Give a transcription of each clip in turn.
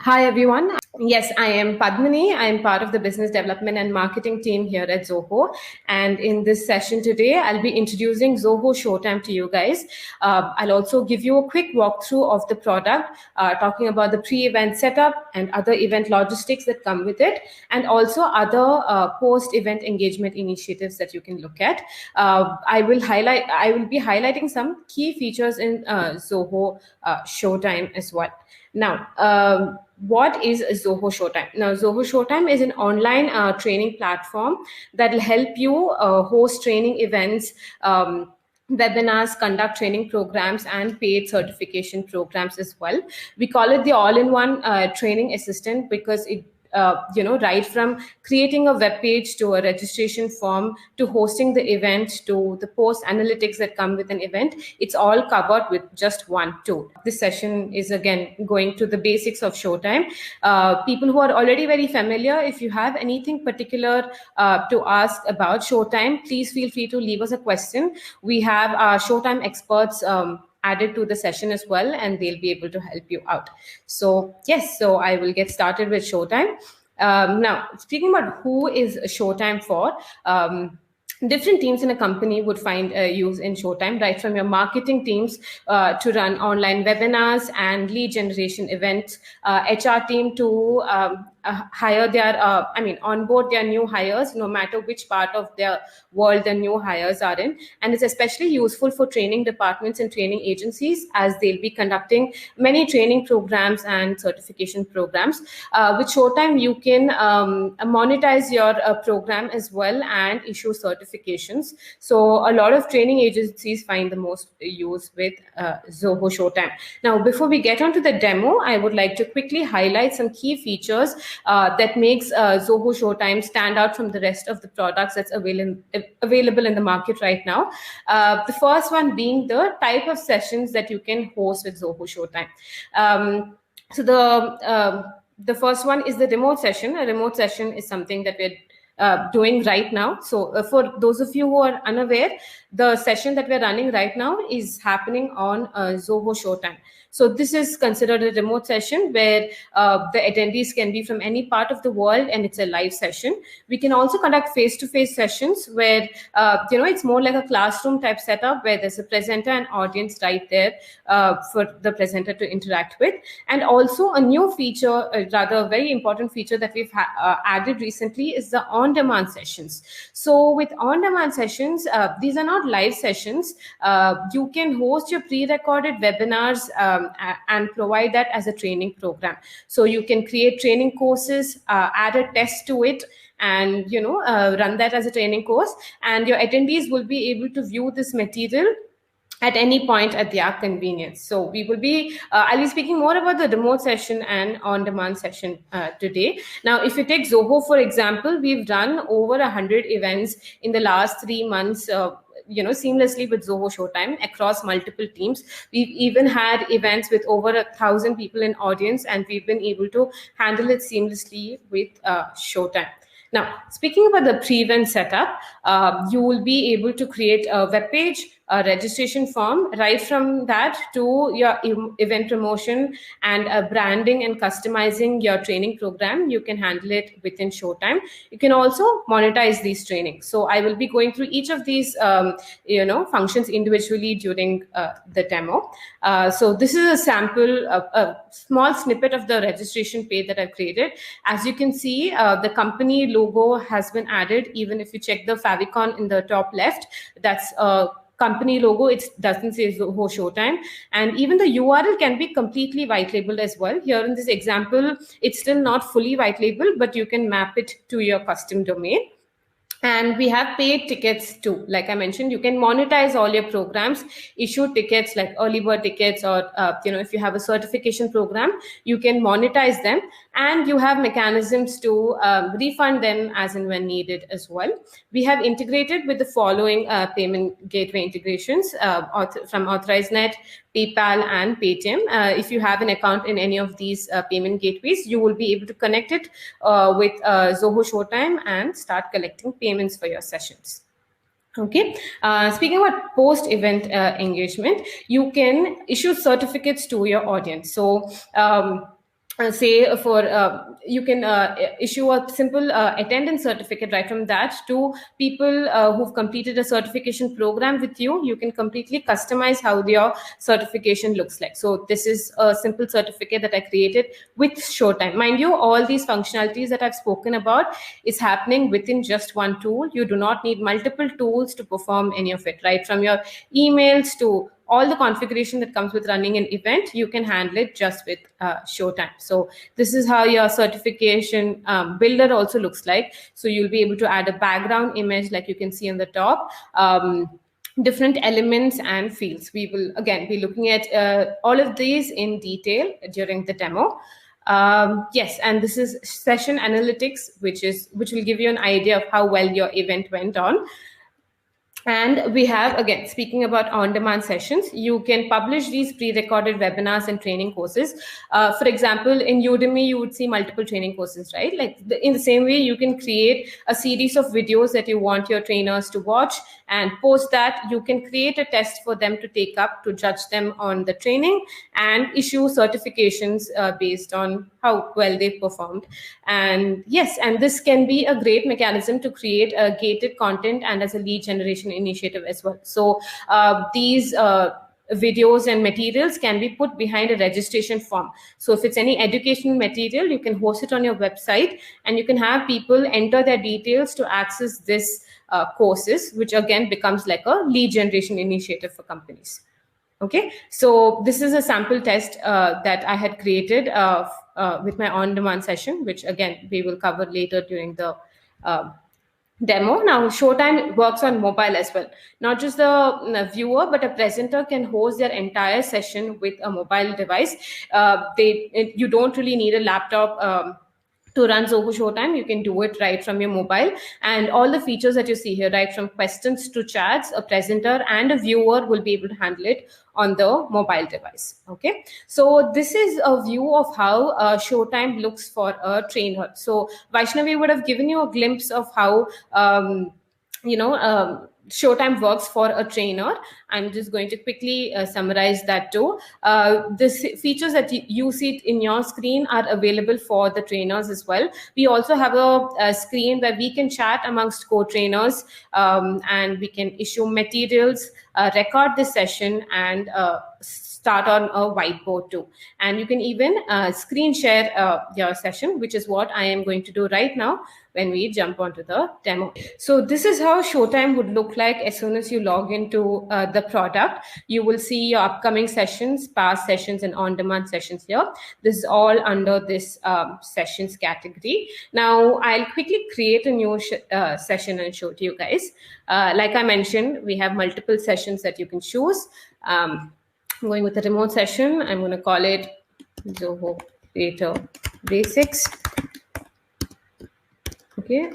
Hi, everyone. Yes, I am Padmini. I am part of the business development and marketing team here at Zoho. And in this session today, I'll be introducing Zoho Showtime to you guys. I'll also give you a quick walkthrough of the product, talking about the pre-event setup and other event logistics that come with it, and also other post-event engagement initiatives that you can look at. I will be highlighting some key features in Zoho Showtime as well. Now, what is Zoho Showtime? Now, Zoho Showtime is an online training platform that will help you host training events, webinars, conduct training programs, and paid certification programs as well. We call it the all-in-one training assistant because it right from creating a web page to a registration form to hosting the event to the post analytics that come with an event, it's all covered with just one tool. This session is again going to the basics of Showtime. People who are already very familiar, if you have anything particular to ask about Showtime, please feel free to leave us a question. We have our Showtime experts added to the session as well, and they'll be able to help you out. So yes, so I will get started with Showtime. Now, speaking about who is Showtime for, different teams in a company would find use in Showtime, right from your marketing teams to run online webinars and lead generation events, HR team to hire onboard their new hires, no matter which part of their world the new hires are in. And it's especially useful for training departments and training agencies as they'll be conducting many training programs and certification programs. With Showtime, you can monetize your program as well and issue certifications. So a lot of training agencies find the most use with Zoho Showtime. Now, before we get onto the demo, I would like to quickly highlight some key features that makes Zoho Showtime stand out from the rest of the products that's available in the market right now. The first one being the type of sessions that you can host with Zoho Showtime. So the first one is the remote session. A remote session is something that we're doing right now. So for those of you who are unaware, the session that we're running right now is happening on Zoho Showtime. So this is considered a remote session where the attendees can be from any part of the world, and it's a live session. We can also conduct face-to-face sessions where, it's more like a classroom type setup where there's a presenter and audience right there for the presenter to interact with. And also a new feature, rather a very important feature that we've added recently is the on-demand sessions. So with on-demand sessions, these are not live sessions. You can host your pre-recorded webinars and provide that as a training program. So you can create training courses, add a test to it, and run that as a training course, and your attendees will be able to view this material at any point at their convenience. So we will be, I'll be speaking more about the remote session and on-demand session today. Now, if you take Zoho, for example, we've run over 100 events in the last 3 months, seamlessly with Zoho Showtime across multiple teams. We've even had events with over 1,000 people in audience, and we've been able to handle it seamlessly with Showtime. Now, speaking about the pre-event setup, you will be able to create a web page, a registration form, right from that to your event promotion and branding and customizing your training program. You can handle it within Showtime. You can also monetize these trainings. So I will be going through each of these, functions individually during the demo. So this is a sample, a small snippet of the registration page that I've created. As you can see, the company logo has been added. Even if you check the favicon in the top left, that's a company logo. It doesn't say Zoho Showtime. And even the URL can be completely white labeled as well. Here in this example, it's still not fully white labeled, but you can map it to your custom domain. And we have paid tickets too. Like I mentioned, you can monetize all your programs, issue tickets like early bird tickets, or if you have a certification program, you can monetize them, and you have mechanisms to refund them as and when needed as well. We have integrated with the following payment gateway integrations from AuthorizeNet, PayPal, and Paytm. If you have an account in any of these payment gateways, you will be able to connect it with Zoho Showtime and start collecting payments for your sessions. Okay. Speaking about post-event engagement, you can issue certificates to your audience. So say for you can issue a simple attendance certificate right from that to people who've completed a certification program with you. You can completely customize how your certification looks like. So this is a simple certificate that I created with Showtime. Mind you, all these functionalities that I've spoken about is happening within just one tool. You do not need multiple tools to perform any of it, right? From your emails to all the configuration that comes with running an event, you can handle it just with Showtime. So this is how your certification builder also looks like. So you'll be able to add a background image like you can see on the top, different elements and fields. We will again be looking at all of these in detail during the demo. Yes, and this is session analytics, which will give you an idea of how well your event went on. And we have, again, speaking about on-demand sessions, you can publish these pre-recorded webinars and training courses. For example, in Udemy, you would see multiple training courses, right? Like in the same way, you can create a series of videos that you want your trainers to watch and post that. You can create a test for them to take up to judge them on the training and issue certifications based on how well they performed. And yes, and this can be a great mechanism to create a gated content and as a lead generation initiative as well. So these videos and materials can be put behind a registration form. So if it's any educational material, you can host it on your website and you can have people enter their details to access this courses, which again becomes like a lead generation initiative for companies. Okay, so this is a sample test that I had created with my on-demand session, which again, we will cover later during the demo. Now, Showtime works on mobile as well. Not just the viewer, but a presenter can host their entire session with a mobile device. You don't really need a laptop to run Zoho Showtime. You can do it right from your mobile. And all the features that you see here, right from questions to chats, a presenter and a viewer will be able to handle it on the mobile device. Okay, so this is a view of how Showtime looks for a trainer. So Vaishnavi would have given you a glimpse of how Showtime works for a trainer. I'm just going to quickly summarize that too. The features that you see in your screen are available for the trainers as well. We also have a screen where we can chat amongst co-trainers and we can issue materials, record this session, and start on a whiteboard too. And you can even screen share your session, which is what I am going to do right now when we jump onto the demo. So this is how Showtime would look like as soon as you log into the product. You will see your upcoming sessions, past sessions, and on-demand sessions here. This is all under this sessions category. Now, I'll quickly create a new session and show to you guys. Like I mentioned, we have multiple sessions that you can choose. I'm going with a remote session. I'm going to call it Zoho Data Basics. Okay.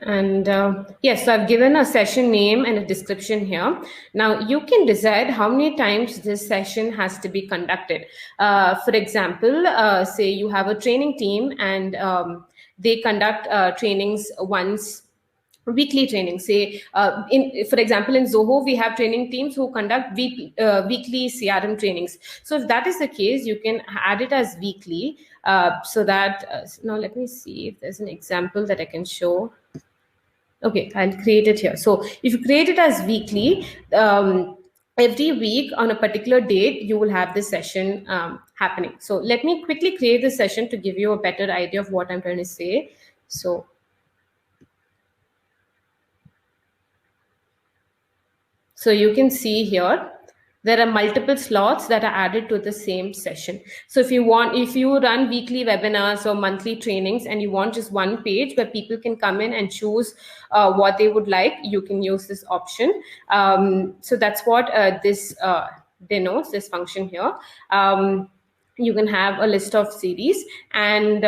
And yes, so I've given a session name and a description here. Now you can decide how many times this session has to be conducted. For example, say you have a training team and they conduct trainings once, weekly training. Say, for example, in Zoho, we have training teams who conduct weekly CRM trainings. So if that is the case, you can add it as weekly so that, now let me see if there's an example that I can show. Okay, I'll create it here. So if you create it as weekly, every week on a particular date, you will have this session happening. So let me quickly create this session to give you a better idea of what I'm trying to say. So you can see here, there are multiple slots that are added to the same session. So if you run weekly webinars or monthly trainings and you want just one page where people can come in and choose what they would like, you can use this option. So that's what this denotes, this function here. You can have a list of series and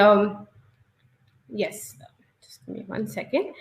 yes, just give me 1 second.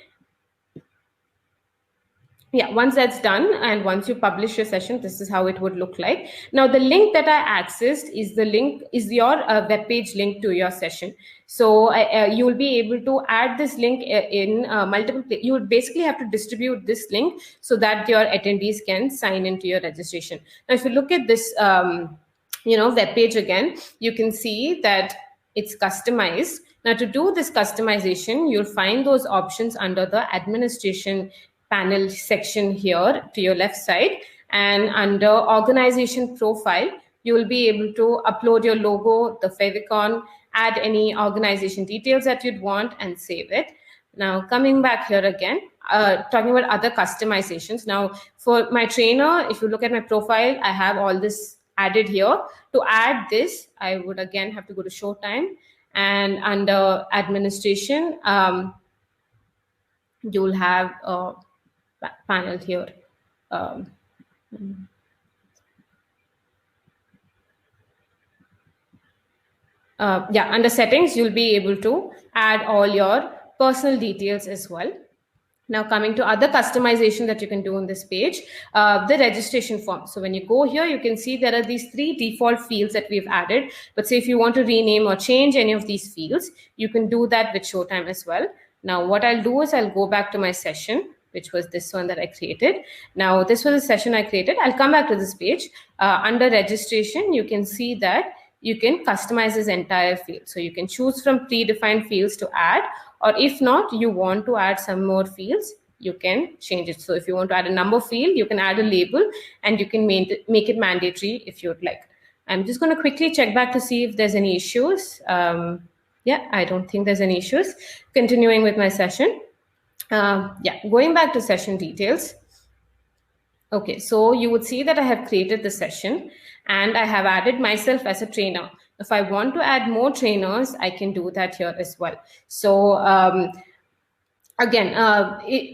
Yeah, once that's done and once you publish your session, this is how it would look like. Now, the link that I accessed is your web page link to your session. So you will be able to add this link in multiple. You would basically have to distribute this link so that your attendees can sign into your registration. Now, if you look at this, web page again, you can see that it's customized. Now, to do this customization, you'll find those options under the administration panel section here to your left side, and under organization profile, you will be able to upload your logo, the favicon, add any organization details that you'd want, and save it. Now, coming back here again, talking about other customizations. Now, for my trainer, if you look at my profile, I have all this added here. To add this, I would again have to go to Showtime, and under administration, you'll have a panel here. Under settings, you'll be able to add all your personal details as well. Now, coming to other customization that you can do on this page, the registration form. So when you go here, you can see there are these 3 default fields that we've added. But say if you want to rename or change any of these fields, you can do that with Showtime as well. Now, what I'll do is I'll go back to my session, which was this one that I created. Now, this was a session I created. I'll come back to this page. Under registration, you can see that you can customize this entire field. So you can choose from predefined fields to add, or if not, you want to add some more fields, you can change it. So if you want to add a number field, you can add a label, and you can make it mandatory if you'd like. I'm just going to quickly check back to see if there's any issues. Yeah, I don't think there's any issues. Continuing with my session. Going back to session details. Okay, so you would see that I have created the session and I have added myself as a trainer. If I want to add more trainers, I can do that here as well. So again,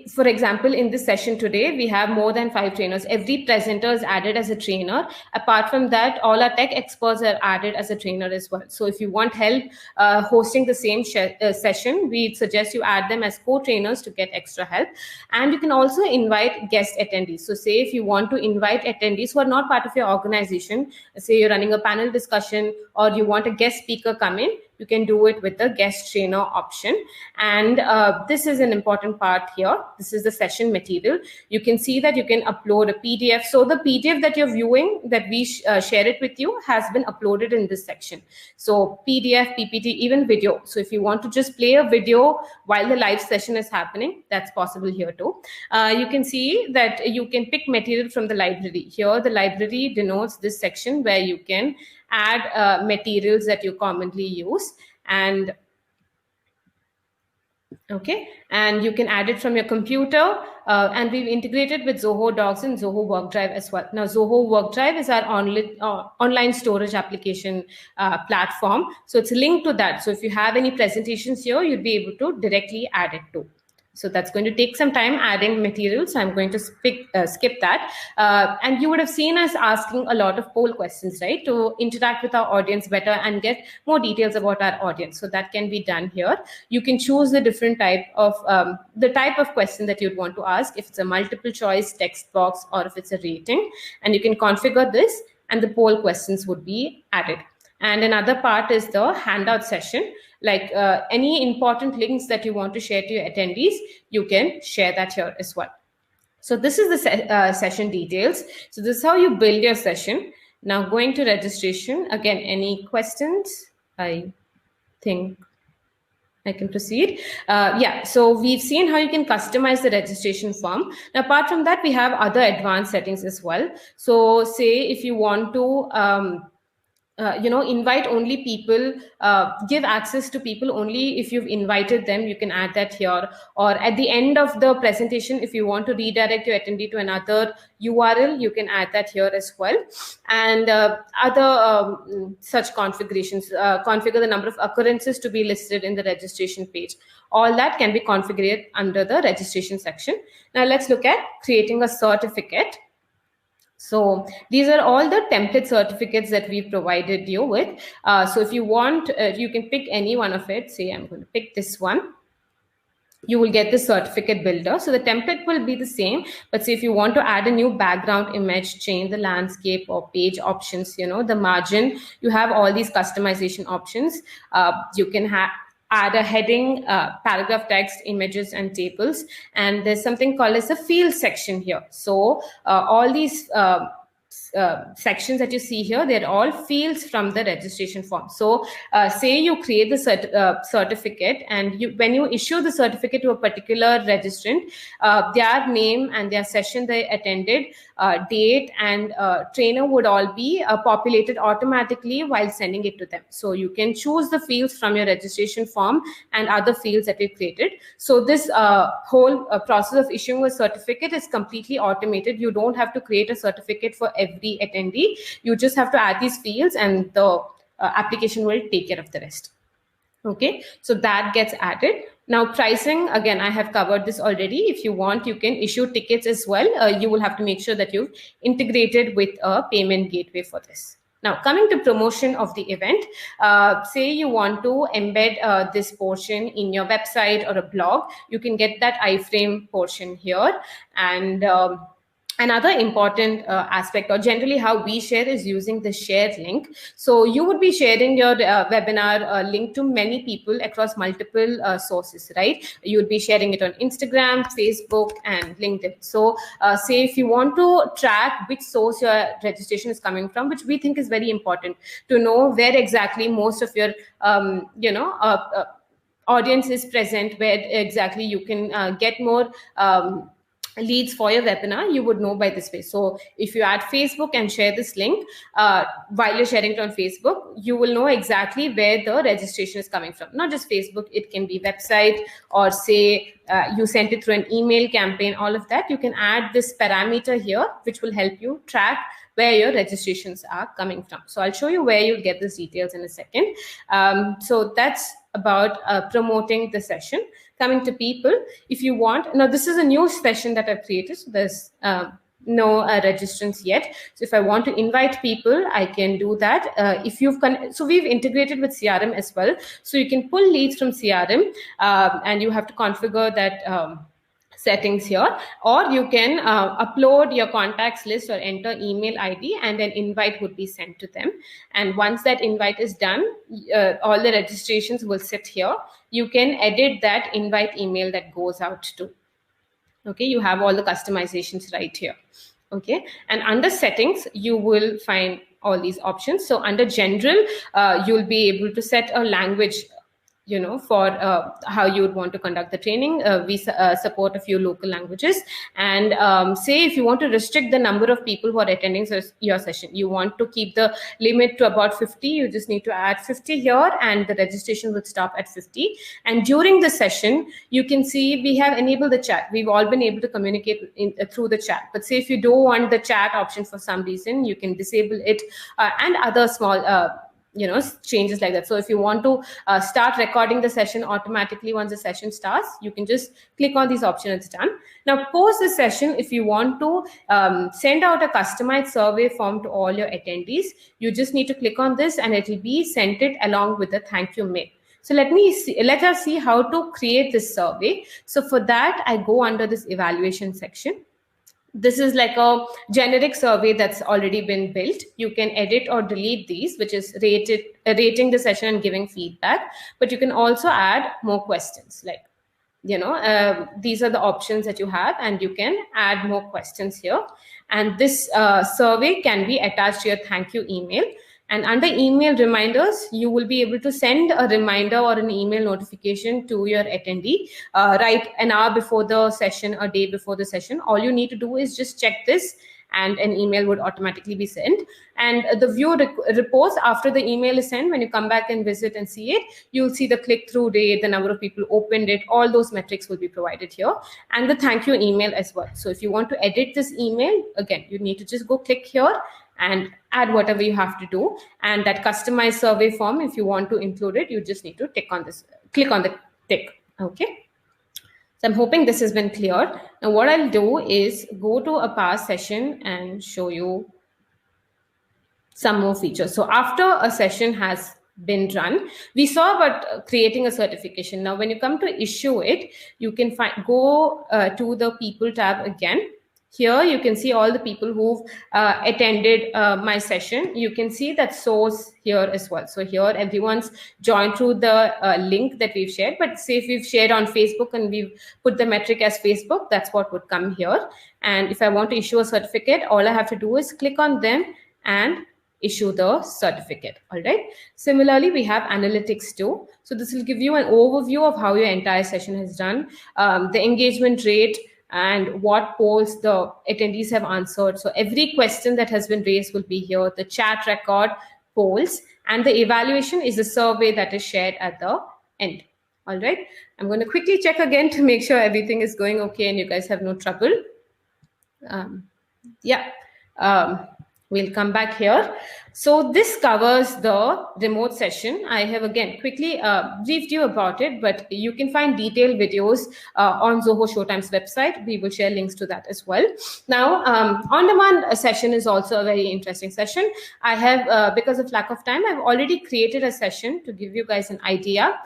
for example, in this session today, we have more than 5 trainers. Every presenter is added as a trainer. Apart from that, all our tech experts are added as a trainer as well. So if you want help hosting the same session, we suggest you add them as co-trainers to get extra help. And you can also invite guest attendees. So say if you want to invite attendees who are not part of your organization, say you're running a panel discussion or you want a guest speaker come in, you can do it with the guest trainer option. And this is an important part here. This is the session material. You can see that you can upload a PDF. So the PDF that you're viewing, that we share it with you, has been uploaded in this section. So PDF, PPT, even video. So if you want to just play a video while the live session is happening, that's possible here too. You can see that you can pick material from the library. Here, the library denotes this section where you can add materials that you commonly use, and okay, and you can add it from your computer, and we've integrated with Zoho Docs and Zoho WorkDrive as well. Now, Zoho WorkDrive is our online storage application platform, so it's linked to that. So if you have any presentations here, you'd be able to directly add it to. So that's going to take some time adding materials. So I'm going to skip that. And you would have seen us asking a lot of poll questions, right, to interact with our audience better and get more details about our audience. So that can be done here. You can choose the different type of question that you'd want to ask, if it's a multiple choice text box or if it's a rating, and you can configure this and the poll questions would be added. And another part is the handout session. Like any important links that you want to share to your attendees, you can share that here as well. So this is the session details. So this is how you build your session. Now going to registration. Again, any questions? I think I can proceed. So we've seen how you can customize the registration form. Now, apart from that, we have other advanced settings as well. So say if you want to invite only people, give access to people only if you've invited them, you can add that here. Or at the end of the presentation, if you want to redirect your attendee to another URL, you can add that here as well. And other such configurations, configure the number of occurrences to be listed in the registration page. All that can be configured under the registration section. Now let's look at creating a certificate. So these are all the template certificates that we've provided you with. So if you want, you can pick any one of it. Say I'm going to pick this one. you will get the certificate builder. So the template will be the same, but say if you want to add a new background image, change the landscape or page options, the margin, you have all these customization options. You can add a heading, paragraph text, images, and tables. And there's something called as a field section here. So all these sections that you see here, they're all fields from the registration form. So say you create the certificate, and when you issue the certificate to a particular registrant, their name and their session they attended, date, and trainer would all be populated automatically while sending it to them. So you can choose the fields from your registration form and other fields that we created. So this whole process of issuing a certificate is completely automated. You don't have to create a certificate for every attendee. You just have to add these fields, and the application will take care of the rest. Okay, so that gets added. Now pricing, again, I have covered this already. If you want, you can issue tickets as well. You will have to make sure that you've integrated with a payment gateway for this. Now, coming to promotion of the event, say you want to embed this portion in your website or a blog, you can get that iframe portion here. And another important aspect, or generally how we share, is using the share link. So you would be sharing your webinar link to many people across multiple sources, right? You would be sharing it on Instagram, Facebook, and LinkedIn. So say if you want to track which source your registration is coming from, which we think is very important to know where exactly most of your audience is present, where exactly you can get more leads for your webinar, you would know by this way. So if you add Facebook and share this link while you're sharing it on Facebook, you will know exactly where the registration is coming from. Not just Facebook, it can be website, or say you sent it through an email campaign, all of that. You can add this parameter here, which will help you track where your registrations are coming from. So I'll show you where you'll get these details in a second. So that's about promoting the session. Coming to people, if you want, now this is a new session that I've created, so there's no registrants yet. So if I want to invite people, I can do that. So we've integrated with CRM as well, so you can pull leads from CRM, and you have to configure that settings here, or you can upload your contacts list or enter email ID, and an invite would be sent to them. And once that invite is done, all the registrations will sit here. You can edit that invite email that goes out to. Okay, you have all the customizations right here. Okay, and under settings, you will find all these options. So under general, you'll be able to set a language, for how you would want to conduct the training. We support a few local languages. And say if you want to restrict the number of people who are attending your session, you want to keep the limit to about 50, you just need to add 50 here, and the registration would stop at 50. And during the session, you can see we have enabled the chat. We've all been able to communicate through the chat. But say if you don't want the chat option for some reason, you can disable it, and other small changes like that. So if you want to start recording the session automatically once the session starts, you can just click on these options. It's done. Now post the session, if you want to send out a customized survey form to all your attendees, you just need to click on this, and it will be sent it along with the thank you mail. So let us see how to create this survey. So for that, I go under this evaluation section. This is like a generic survey that's already been built. You can edit or delete these, which is rating the session and giving feedback. But you can also add more questions, like, these are the options that you have, and you can add more questions here. And this survey can be attached to your thank you email. And under email reminders, you will be able to send a reminder or an email notification to your attendee right an hour before the session, a day before the session. All you need to do is just check this, and an email would automatically be sent. And the view reports after the email is sent, when you come back and visit and see it, you'll see the click-through rate, the number of people opened it, all those metrics will be provided here, and the thank you email as well. So if you want to edit this email, again, you need to just go click here and add whatever you have to do. And that customized survey form, if you want to include it, you just need to click on the tick. Okay. So I'm hoping this has been clear. Now what I'll do is go to a past session and show you some more features. So after a session has been run. We saw about creating a certification. Now, when you come to issue it, you can go to the people tab again. Here you can see all the people who've attended my session. You can see that source here as well. So here everyone's joined through the link that we've shared. But say if we've shared on Facebook and we've put the metric as Facebook, that's what would come here. And if I want to issue a certificate, all I have to do is click on them and issue the certificate. All right. Similarly, we have analytics too. So this will give you an overview of how your entire session has done, the engagement rate, and what polls the attendees have answered. So every question that has been raised will be here, the chat record, polls, and the evaluation is the survey that is shared at the end. All right. I'm going to quickly check again to make sure everything is going okay and you guys have no trouble. We'll come back here. So this covers the remote session. I have again quickly briefed you about it, but you can find detailed videos on Zoho Showtime's website. We will share links to that as well. Now, on-demand session is also a very interesting session. I have, because of lack of time, I've already created a session to give you guys an idea.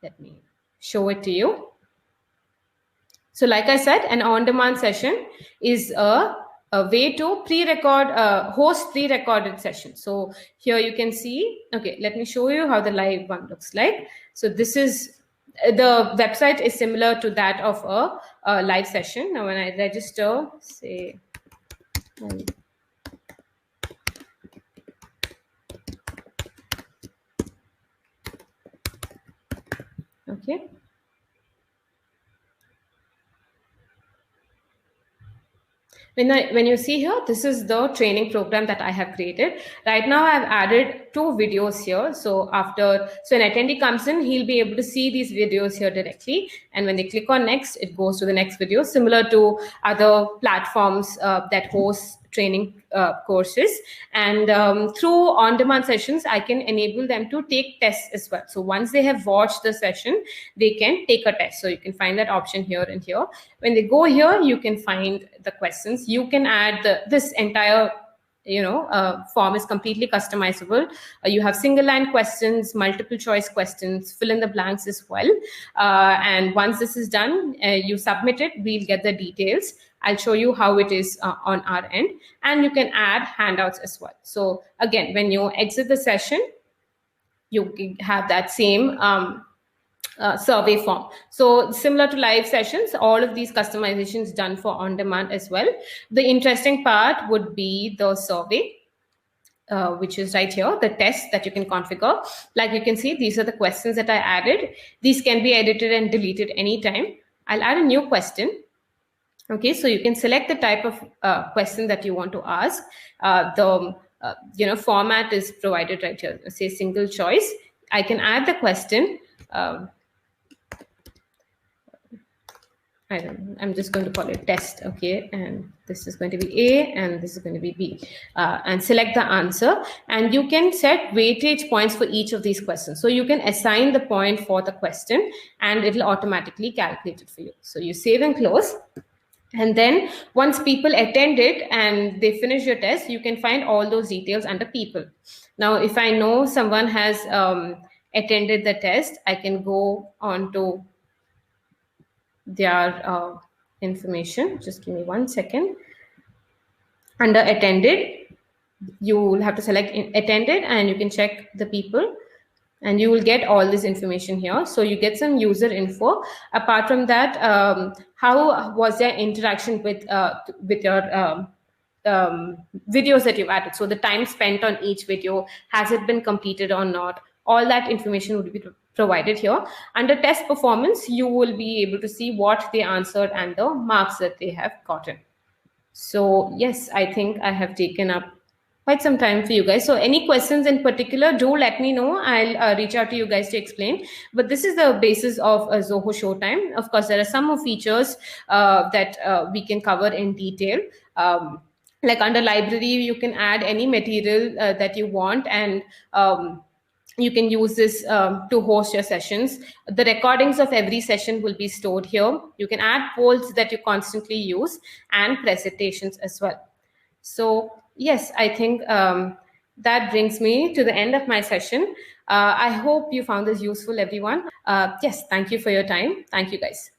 Let me show it to you. So like I said, an on-demand session is a way to pre-record, host pre-recorded sessions. So here you can see, okay, let me show you how the live one looks like. So this is, the website is similar to that of a live session. Now when I register, say, okay. When you see here, this is the training program that I have created. Right now, I've added 2 videos here. So an attendee comes in, he'll be able to see these videos here directly. And when they click on next, it goes to the next video, similar to other platforms that host training courses. And through on-demand sessions, I can enable them to take tests as well. So once they have watched the session, they can take a test. So you can find that option here and here. When they go here, you can find the questions. You can add this entire form is completely customizable. You have single line questions, multiple choice questions, fill in the blanks as well. And once this is done, you submit it, we'll get the details. I'll show you how it is on our end, and you can add handouts as well. So again, when you exit the session, you have that same survey form. So similar to live sessions, all of these customizations done for on demand as well. The interesting part would be the survey, which is right here, the test that you can configure. Like you can see, these are the questions that I added. These can be edited and deleted anytime. I'll add a new question. Okay, so you can select the type of question that you want to ask. The format is provided right here. Say single choice. I can add the question. I'm just going to call it test, okay? And this is going to be A and this is going to be B. And select the answer. And you can set weightage points for each of these questions. So you can assign the point for the question and it'll automatically calculate it for you. So you save and close. And then once people attend it and they finish your test, you can find all those details under people. Now, if I know someone has attended the test, I can go on to their information. Just give me 1 second. Under attended, you will have to select attended and you can check the people and you will get all this information here. So you get some user info. Apart from that, how was their interaction with your videos that you've added? So the time spent on each video, has it been completed or not? All that information would be provided here. Under test performance, you will be able to see what they answered and the marks that they have gotten. So yes, I think I have taken up quite some time for you guys. So any questions in particular, do let me know. I'll reach out to you guys to explain. But this is the basis of Zoho Showtime. Of course, there are some more features that we can cover in detail. Like under library, you can add any material that you want, and you can use this to host your sessions. The recordings of every session will be stored here. You can add polls that you constantly use and presentations as well. So yes, I think that brings me to the end of my session. I hope you found this useful, everyone. Yes, thank you for your time. Thank you, guys.